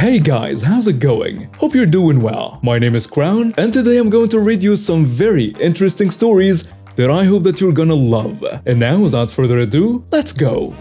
Hey guys, how's it going? Hope you're doing well. My name is Crown, and today I'm going to read you some very interesting stories that I hope that you're gonna love. And now, without further ado, let's go!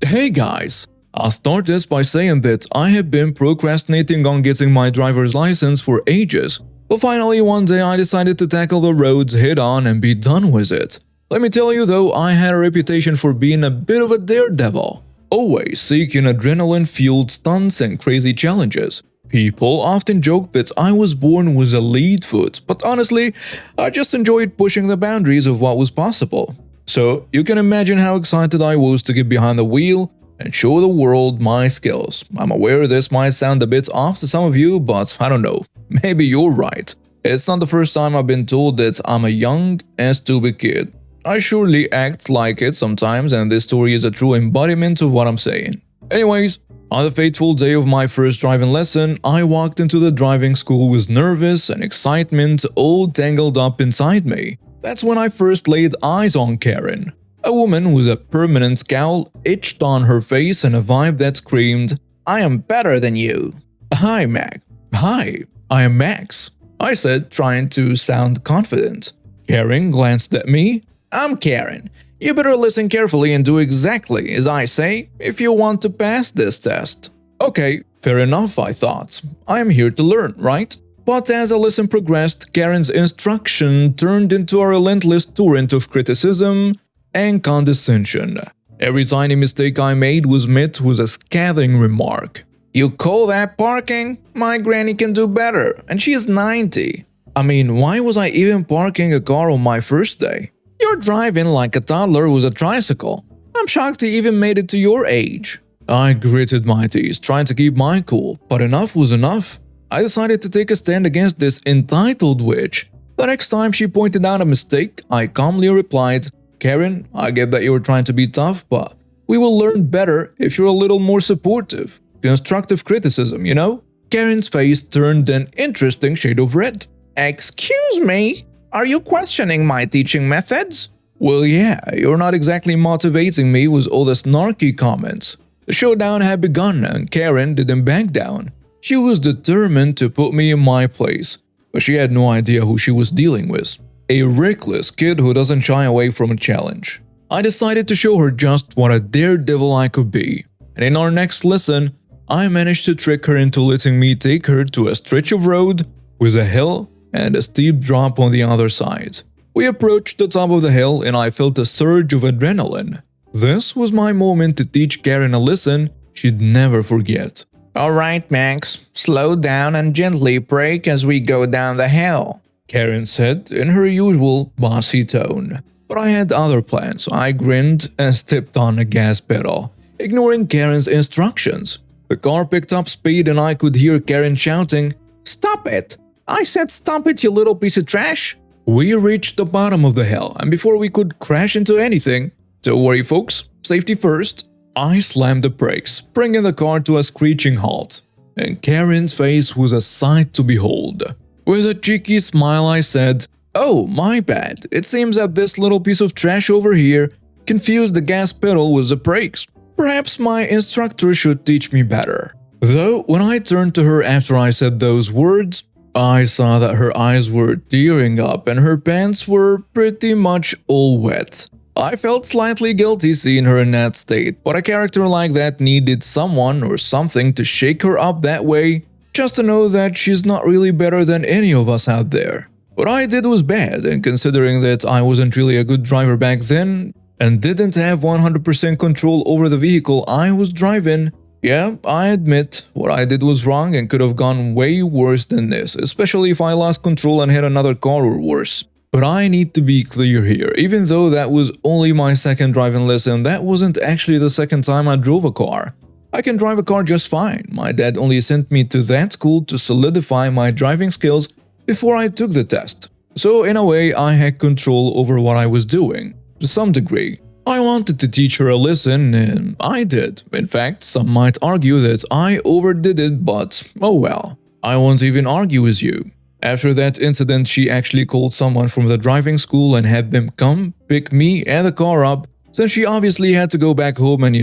Hey guys! I'll start this by saying that I have been procrastinating on getting my driver's license for ages, but finally one day I decided to tackle the roads head-on and be done with it. Let me tell you though, I had a reputation for being a bit of a daredevil, always seeking adrenaline-fueled stunts and crazy challenges. People often joke that I was born with a lead foot, but honestly, I just enjoyed pushing the boundaries of what was possible. So, you can imagine how excited I was to get behind the wheel and show the world my skills. I'm aware this might sound a bit off to some of you, but I don't know, maybe you're right. It's not the first time I've been told that I'm a young and stupid kid. I surely act like it sometimes, and this story is a true embodiment of what I'm saying. Anyways, on the fateful day of my first driving lesson, I walked into the driving school with nervous and excitement all tangled up inside me. That's when I first laid eyes on Karen, a woman with a permanent scowl etched on her face and a vibe that screamed, "I am better than you." "Hi, Mac." "Hi, I am Max," I said, trying to sound confident. Karen glanced at me. "I'm Karen. You better listen carefully and do exactly as I say if you want to pass this test." Okay, fair enough, I thought. I am here to learn, right? But as the lesson progressed, Karen's instruction turned into a relentless torrent of criticism and condescension. Every tiny mistake I made was met with a scathing remark. "You call that parking? My granny can do better, and she is 90. I mean, why was I even parking a car on my first day? You're driving like a toddler with a tricycle. I'm shocked he even made it to your age." I gritted my teeth, trying to keep my cool, but enough was enough. I decided to take a stand against this entitled witch. The next time she pointed out a mistake, I calmly replied, "Karen, I get that you're trying to be tough, but we will learn better if you're a little more supportive. Constructive criticism, you know?" Karen's face turned an interesting shade of red. "Excuse me? Are you questioning my teaching methods?" "Well, yeah, you're not exactly motivating me with all the snarky comments." The showdown had begun and Karen didn't back down. She was determined to put me in my place, but she had no idea who she was dealing with. A reckless kid who doesn't shy away from a challenge. I decided to show her just what a daredevil I could be, and in our next lesson, I managed to trick her into letting me take her to a stretch of road with a hill and a steep drop on the other side. We approached the top of the hill and I felt a surge of adrenaline. This was my moment to teach Karen a lesson she'd never forget. "Alright, Max, slow down and gently brake as we go down the hill," Karen said in her usual bossy tone. But I had other plans. I grinned and stepped on the gas pedal, ignoring Karen's instructions. The car picked up speed and I could hear Karen shouting, "Stop it! I said stop it, you little piece of trash!" We reached the bottom of the hill, and before we could crash into anything, don't worry folks, safety first, I slammed the brakes, bringing the car to a screeching halt. And Karen's face was a sight to behold. With a cheeky smile I said, "Oh, my bad, it seems that this little piece of trash over here confused the gas pedal with the brakes. Perhaps my instructor should teach me better." Though, when I turned to her after I said those words, I saw that her eyes were tearing up and her pants were pretty much all wet. I felt slightly guilty seeing her in that state, but a character like that needed someone or something to shake her up that way, just to know that she's not really better than any of us out there. What I did was bad, and considering that I wasn't really a good driver back then and didn't have 100% control over the vehicle I was driving, yeah, I admit what I did was wrong and could have gone way worse than this, especially if I lost control and hit another car or worse. But I need to be clear here, even though that was only my second driving lesson, that wasn't actually the second time I drove a car. I can drive a car just fine. My dad only sent me to that school to solidify my driving skills before I took the test. So in a way, I had control over what I was doing, to some degree. I wanted to teach her a lesson, and I did. In fact, some might argue that I overdid it, but oh well. I won't even argue with you. After that incident, she actually called someone from the driving school and had them come pick me and the car up since she obviously had to go back home and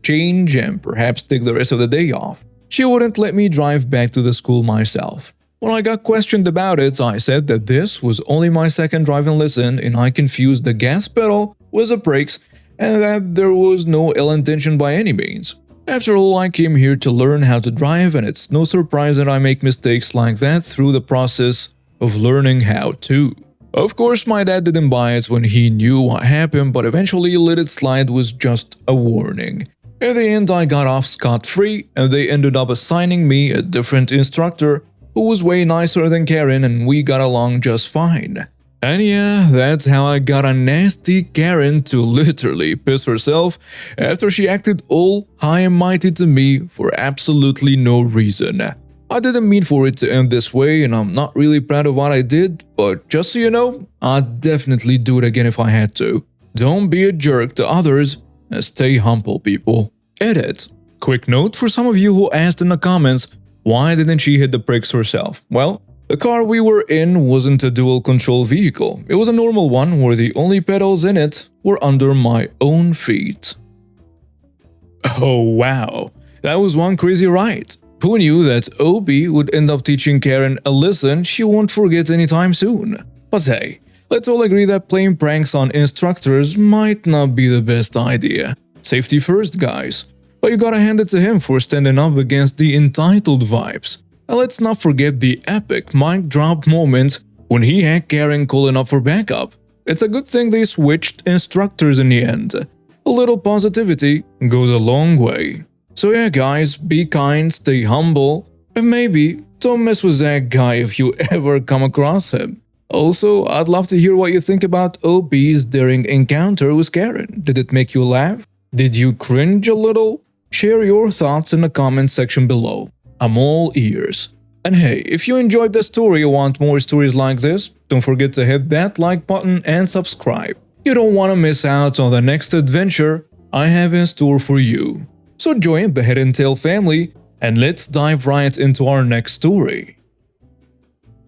change and perhaps take the rest of the day off. She wouldn't let me drive back to the school myself. When I got questioned about it, I said that this was only my second driving lesson and I confused the gas pedal with the brakes and that there was no ill intention by any means. After all, I came here to learn how to drive and it's no surprise that I make mistakes like that through the process of learning how to. Of course, my dad didn't buy it when he knew what happened, but eventually let it slide was just a warning. In the end, I got off scot-free and they ended up assigning me a different instructor who was way nicer than Karen and we got along just fine. And yeah, that's how I got a nasty Karen to literally piss herself after she acted all high and mighty to me for absolutely no reason. I didn't mean for it to end this way and I'm not really proud of what I did, but just so you know, I'd definitely do it again if I had to. Don't be a jerk to others and stay humble, people. Edit. Quick note for some of you who asked in the comments, why didn't she hit the brakes herself? Well, the car we were in wasn't a dual control vehicle. It was a normal one where the only pedals in it were under my own feet. Oh wow, that was one crazy ride. Who knew that OB would end up teaching Karen a lesson she won't forget anytime soon? But hey, let's all agree that playing pranks on instructors might not be the best idea. Safety first, guys. But you gotta hand it to him for standing up against the entitled vibes. And let's not forget the epic mic drop moment when he had Karen calling up for backup. It's a good thing they switched instructors in the end. A little positivity goes a long way. So yeah guys, be kind, stay humble, and maybe don't mess with that guy if you ever come across him. Also, I'd love to hear what you think about OB's daring encounter with Karen. Did it make you laugh? Did you cringe a little? Share your thoughts in the comments section below. I'm all ears. And hey, if you enjoyed the story and want more stories like this, don't forget to hit that like button and subscribe. You don't want to miss out on the next adventure I have in store for you. So join the Head and Tail family and let's dive right into our next story.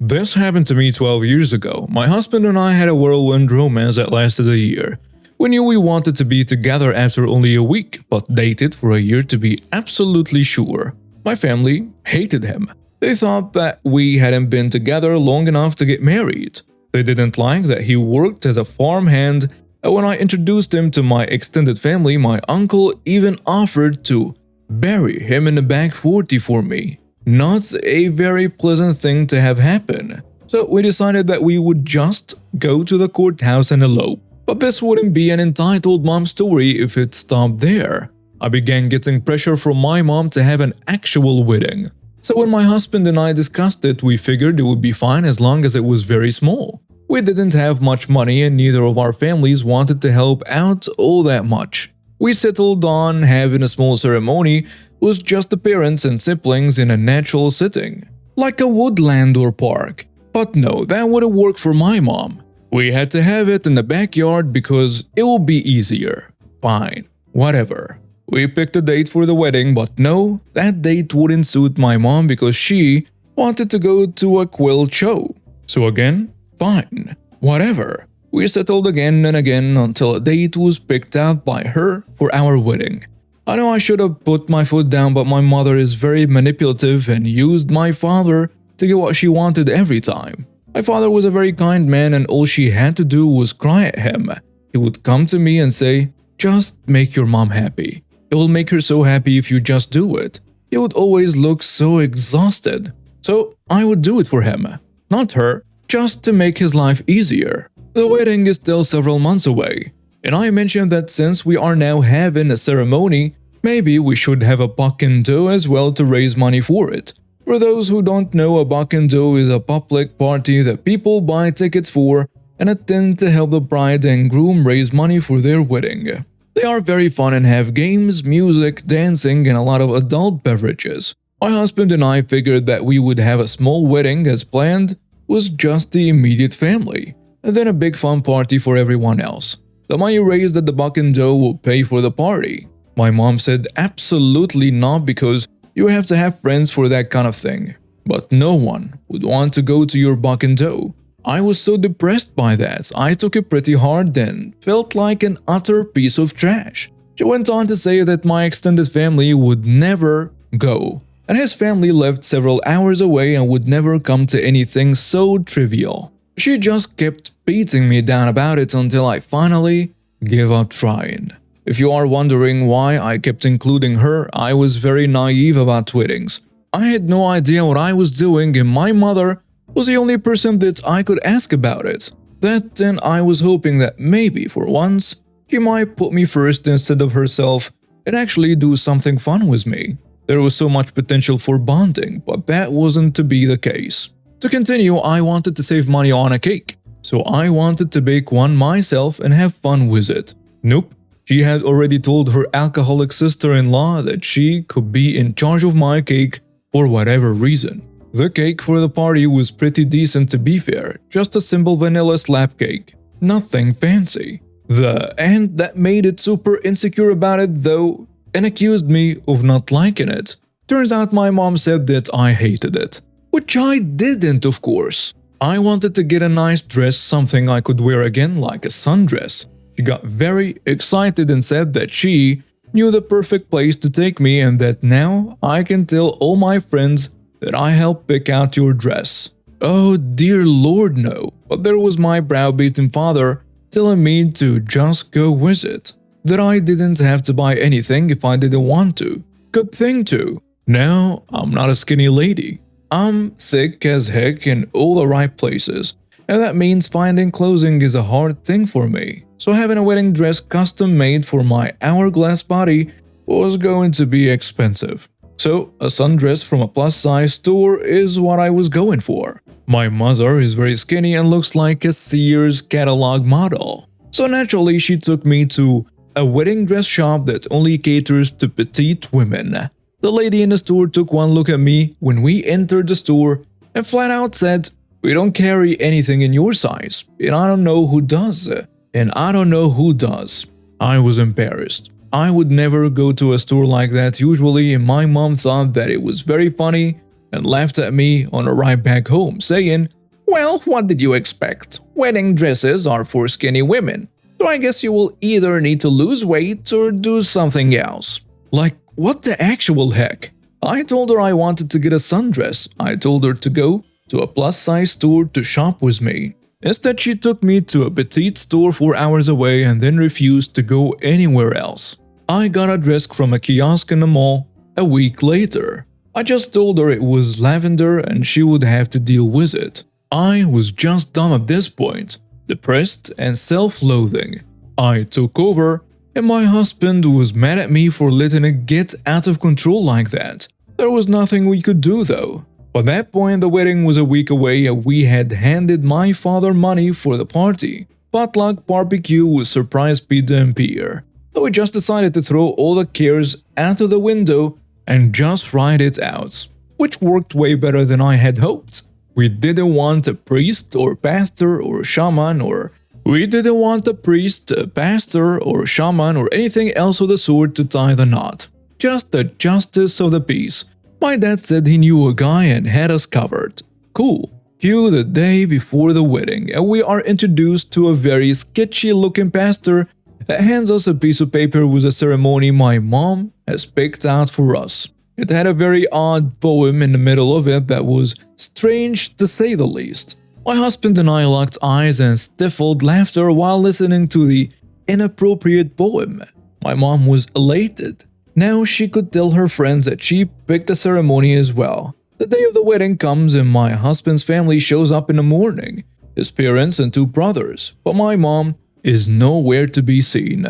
This happened to me 12 years ago. My husband and I had a whirlwind romance that lasted a year. We knew we wanted to be together after only a week, but dated for a year to be absolutely sure. My family hated him. They thought that we hadn't been together long enough to get married. They didn't like that he worked as a farmhand, and when I introduced him to my extended family, my uncle even offered to bury him in the back 40 for me. Not a very pleasant thing to have happen. So we decided that we would just go to the courthouse and elope. But this wouldn't be an entitled mom story if it stopped there. I began getting pressure from my mom to have an actual wedding. So when my husband and I discussed it, we figured it would be fine as long as it was very small. We didn't have much money and neither of our families wanted to help out all that much. We settled on having a small ceremony with just the parents and siblings in a natural setting, like a woodland or park. But no, that wouldn't work for my mom. We had to have it in the backyard because it will be easier. Fine, whatever. We picked a date for the wedding, but no, that date wouldn't suit my mom because she wanted to go to a quilt show. So again, fine, whatever. We settled again and again until a date was picked out by her for our wedding. I know I should have put my foot down, but my mother is very manipulative and used my father to get what she wanted every time. My father was a very kind man and all she had to do was cry at him. He would come to me and say, "Just make your mom happy. It will make her so happy if you just do it." He would always look so exhausted. So I would do it for him, not her, just to make his life easier. The wedding is still several months away, and I mentioned that since we are now having a ceremony, maybe we should have a buck and doe as well to raise money for it. For those who don't know, a buck and doe is a public party that people buy tickets for and attend to help the bride and groom raise money for their wedding. They are very fun and have games, music, dancing, and a lot of adult beverages. My husband and I figured that we would have a small wedding as planned with just the immediate family, and then a big fun party for everyone else. The money raised at the buck and doe will pay for the party. My mom said absolutely not because you have to have friends for that kind of thing. But no one would want to go to your buck and doe. I was so depressed by that, I took it pretty hard then, felt like an utter piece of trash. She went on to say that my extended family would never go, and his family lived several hours away and would never come to anything so trivial. She just kept beating me down about it until I finally gave up trying. If you are wondering why I kept including her, I was very naive about weddings. I had no idea what I was doing, and my mother was the only person that I could ask about it. That and I was hoping that maybe for once she might put me first instead of herself and actually do something fun with me. There was so much potential for bonding, but that wasn't to be the case. To continue, I wanted to save money on a cake, so I wanted to bake one myself and have fun with it. Nope. She had already told her alcoholic sister-in-law that she could be in charge of my cake for whatever reason. The cake for the party was pretty decent, to be fair, just a simple vanilla slab cake. Nothing fancy. The aunt that made it super insecure about it though and accused me of not liking it. Turns out my mom said that I hated it. Which I didn't, of course. I wanted to get a nice dress, something I could wear again like a sundress. She got very excited and said that she knew the perfect place to take me and that now I can tell all my friends that I helped pick out your dress. Oh dear Lord, no. But there was my browbeaten father telling me to just go with it. That I didn't have to buy anything if I didn't want to. Good thing too. Now I'm not a skinny lady. I'm thick as heck in all the right places. And that means finding clothing is a hard thing for me. So having a wedding dress custom made for my hourglass body was going to be expensive. So a sundress from a plus-size store is what I was going for. My mother is very skinny and looks like a Sears catalog model. So naturally she took me to a wedding dress shop that only caters to petite women. The lady in the store took one look at me when we entered the store and flat out said, "We don't carry anything in your size, and I don't know who does." I was embarrassed. I would never go to a store like that usually, and my mom thought that it was very funny and laughed at me on a ride back home, saying, "Well, what did you expect? Wedding dresses are for skinny women, so I guess you will either need to lose weight or do something else." Like, what the actual heck? I told her I wanted to get a sundress. I told her to go to a plus-size store to shop with me. Instead, she took me to a petite store 4 hours away and then refused to go anywhere else. I got a dress from a kiosk in the mall a week later. I just told her it was lavender and she would have to deal with it. I was just dumb at this point, depressed and self-loathing. I took over, and my husband was mad at me for letting it get out of control like that. There was nothing we could do though. By that point, the wedding was a week away and we had handed my father money for the party. Potluck, barbecue with surprise pizza and beer. So we just decided to throw all the cares out of the window and just ride it out. Which worked way better than I had hoped. We didn't want a priest or pastor or shaman or anything else of the sort to tie the knot. Just the justice of the peace. My dad said he knew a guy and had us covered. Cool. Cue the day before the wedding and we are introduced to a very sketchy looking pastor that hands us a piece of paper with a ceremony my mom has picked out for us. It had a very odd poem in the middle of it that was strange to say the least. My husband and I locked eyes and stifled laughter while listening to the inappropriate poem. My mom was elated. Now she could tell her friends that she picked a ceremony as well. The day of the wedding comes and my husband's family shows up in the morning. His parents and 2 brothers, but my mom is nowhere to be seen.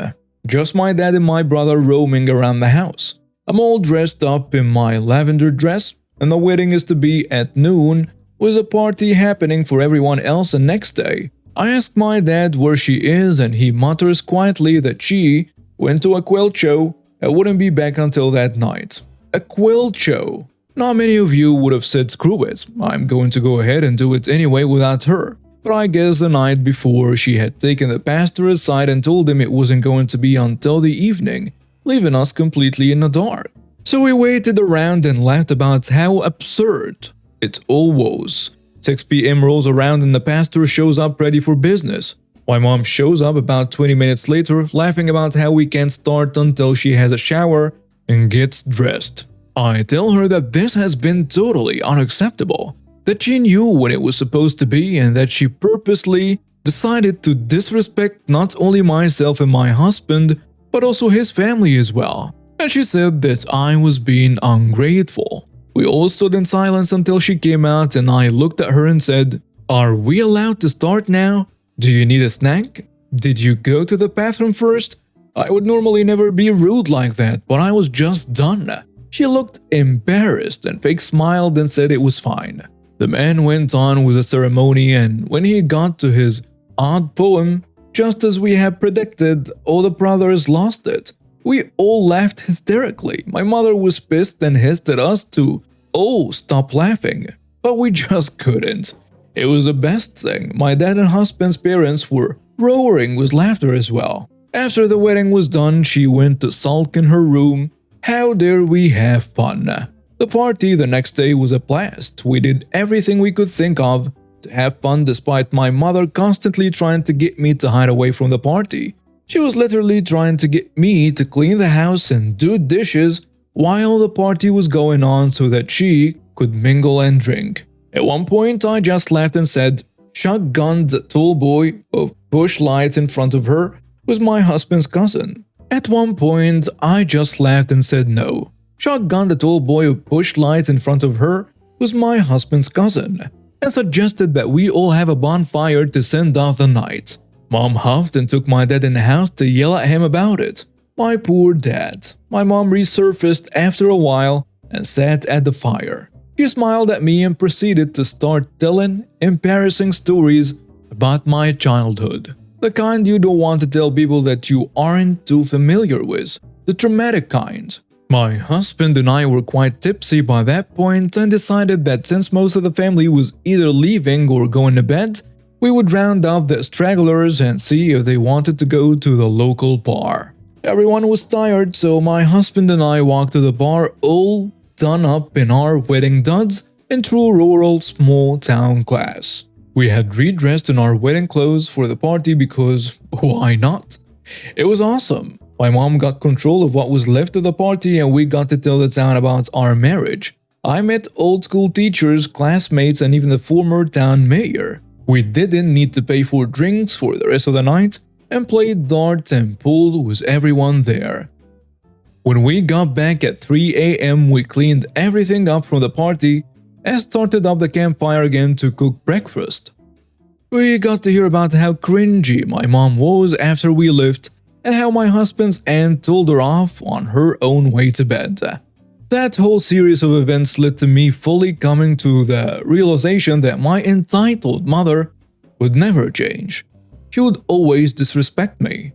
Just my dad and my brother roaming around the house. I'm all dressed up in my lavender dress, and the wedding is to be at noon, with a party happening for everyone else the next day. I ask my dad where she is and he mutters quietly that she went to a quilt show and wouldn't be back until that night. A quilt show. Not many of you would have said screw it, I'm going to go ahead and do it anyway without her. But I guess the night before she had taken the pastor aside and told him it wasn't going to be until the evening, leaving us completely in the dark. So we waited around and laughed about how absurd it all was. 6 p.m. rolls around and the pastor shows up ready for business. My mom shows up about 20 minutes later, laughing about how we can't start until she has a shower and gets dressed. I tell her that this has been totally unacceptable, that she knew when it was supposed to be and that she purposely decided to disrespect not only myself and my husband, but also his family as well. And she said that I was being ungrateful. We all stood in silence until she came out and I looked at her and said, "Are we allowed to start now? Do you need a snack? Did you go to the bathroom first?" I would normally never be rude like that, but I was just done. She looked embarrassed and fake smiled and said it was fine. The man went on with the ceremony, and when he got to his odd poem, just as we had predicted, all the brothers lost it. We all laughed hysterically. My mother was pissed and hissed at us to, "Oh, stop laughing." But we just couldn't. It was the best thing. My dad and husband's parents were roaring with laughter as well. After the wedding was done, she went to sulk in her room. How dare we have fun? The party the next day was a blast. We did everything we could think of to have fun despite my mother constantly trying to get me to hide away from the party. She was literally trying to get me to clean the house and do dishes while the party was going on so that she could mingle and drink. At one point, I just laughed and said, "Shotgun the tall boy of bush lights in front of her was my husband's cousin." At one point, I just laughed and said no. Shotgun the tall boy of bush lights in front of her was my husband's cousin, and suggested that we all have a bonfire to send off the night. Mom huffed and took my dad in the house to yell at him about it. My poor dad. My mom resurfaced after a while and sat at the fire. She smiled at me and proceeded to start telling embarrassing stories about my childhood. The kind you don't want to tell people that you aren't too familiar with. The traumatic kind. My husband and I were quite tipsy by that point and decided that since most of the family was either leaving or going to bed, we would round up the stragglers and see if they wanted to go to the local bar. Everyone was tired, so my husband and I walked to the bar all done up in our wedding duds in true rural small town class. We had redressed in our wedding clothes for the party because why not? It was awesome. My mom got control of what was left of the party and we got to tell the town about our marriage. I met old school teachers, classmates, and even the former town mayor. We didn't need to pay for drinks for the rest of the night and played darts and pool with everyone there. When we got back at 3 a.m., we cleaned everything up from the party and started up the campfire again to cook breakfast. We got to hear about how cringy my mom was after we left and how my husband's aunt told her off on her own way to bed. That whole series of events led to me fully coming to the realization that my entitled mother would never change. She would always disrespect me.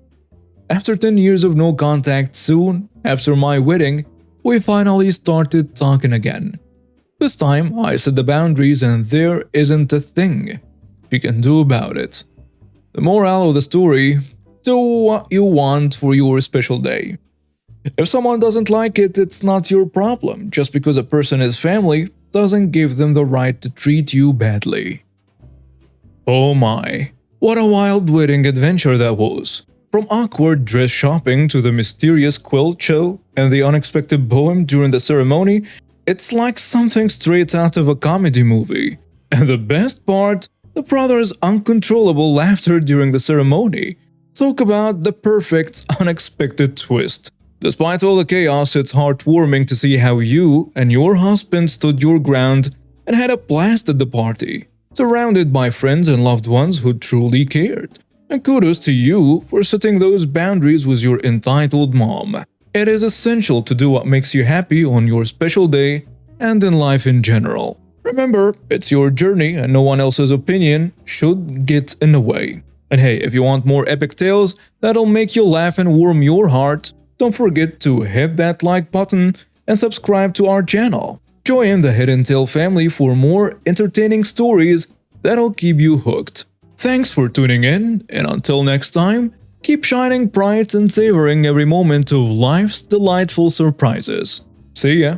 After 10 years of no contact, soon after my wedding, we finally started talking again. This time, I set the boundaries and there isn't a thing she can do about it. The moral of the story: do what you want for your special day. If someone doesn't like it, it's not your problem. Just because a person is family doesn't give them the right to treat you badly. Oh my, what a wild wedding adventure that was. From awkward dress shopping to the mysterious quilt show and the unexpected poem during the ceremony, it's like something straight out of a comedy movie. And the best part, the brothers' uncontrollable laughter during the ceremony. Talk about the perfect unexpected twist. Despite all the chaos, it's heartwarming to see how you and your husband stood your ground and had a blast at the party, surrounded by friends and loved ones who truly cared. And kudos to you for setting those boundaries with your entitled mom. It is essential to do what makes you happy on your special day and in life in general. Remember, it's your journey and no one else's opinion should get in the way. And hey, if you want more epic tales that'll make you laugh and warm your heart, don't forget to hit that like button and subscribe to our channel. Join the Hidden Tale family for more entertaining stories that'll keep you hooked. Thanks for tuning in, and until next time, keep shining bright and savoring every moment of life's delightful surprises. See ya!